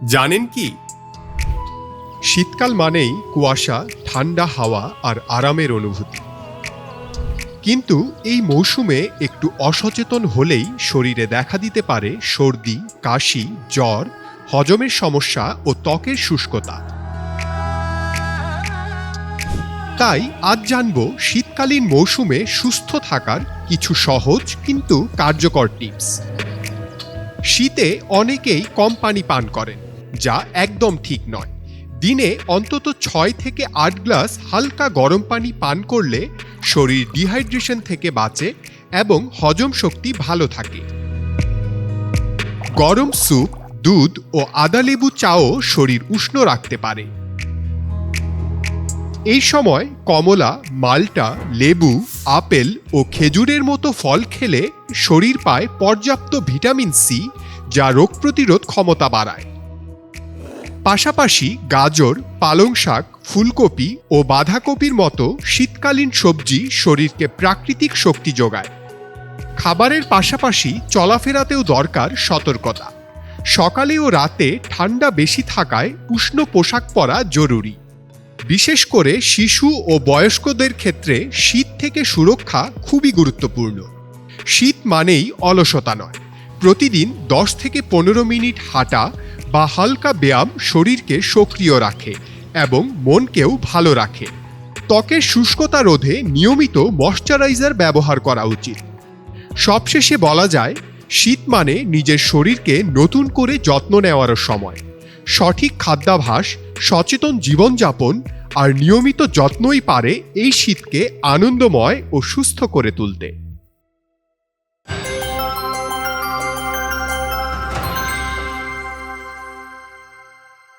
জানেন কি, শীতকাল মানেই কুয়াশা, ঠান্ডা হাওয়া আর আরামের অনুভূতি। কিন্তু এই মৌসুমে একটু অসচেতন হলেই শরীরে দেখা দিতে পারে সর্দি, কাশি, জ্বর, হজমের সমস্যা ও ত্বকের শুষ্কতা। তাই আজ জানব শীতকালীন মৌসুমে সুস্থ থাকার কিছু সহজ কিন্তু কার্যকর টিপস। শীতে অনেকেই কম পানি পান করেন, যা একদম ঠিক নয়। দিনে অন্তত 6 থেকে 8 গ্লাস হালকা গরম পানি পান করলে শরীর ডিহাইড্রেশন থেকে বাঁচে এবং হজম শক্তি ভালো থাকে। গরম স্যুপ, দুধ ও আদা লেবু চাও শরীর উষ্ণ রাখতে পারে। এই সময় কমলা, মাল্টা, লেবু, আপেল ও খেজুরের মতো ফল খেলে শরীর পায় পর্যাপ্ত ভিটামিন সি, যা রোগ প্রতিরোধ ক্ষমতা বাড়ায়। পাশাপাশি গাজর, পালং শাক, ফুলকপি ও বাঁধাকপির মতো শীতকালীন সবজি শরীরকে প্রাকৃতিক শক্তি যোগায়। খাবারের পাশাপাশি চলাফেরাতেও দরকার সতর্কতা। সকালে ও রাতে ঠান্ডা বেশি থাকায় উষ্ণ পোশাক পরা জরুরি। বিশেষ করে শিশু ও বয়স্কদের ক্ষেত্রে শীত থেকে সুরক্ষা খুবই গুরুত্বপূর্ণ। শীত মানেই অলসতা নয়। প্রতিদিন 10 থেকে 15 মিনিট হাঁটা বা হালকা ব্যায়াম শরীরকে সক্রিয় রাখে এবং মনকেও ভালো রাখে। ত্বকের শুষ্কতা রোধে নিয়মিত ময়শ্চারাইজার ব্যবহার করা উচিত। সবশেষে বলা যায়, শীত মানে নিজের শরীরকে নতুন করে যত্ন নেওয়ারও সময়। সঠিক খাদ্যাভ্যাস, সচেতন জীবনযাপন আর নিয়মিত যত্নই পারে এই শীতকে আনন্দময় ও সুস্থ করে তুলতে।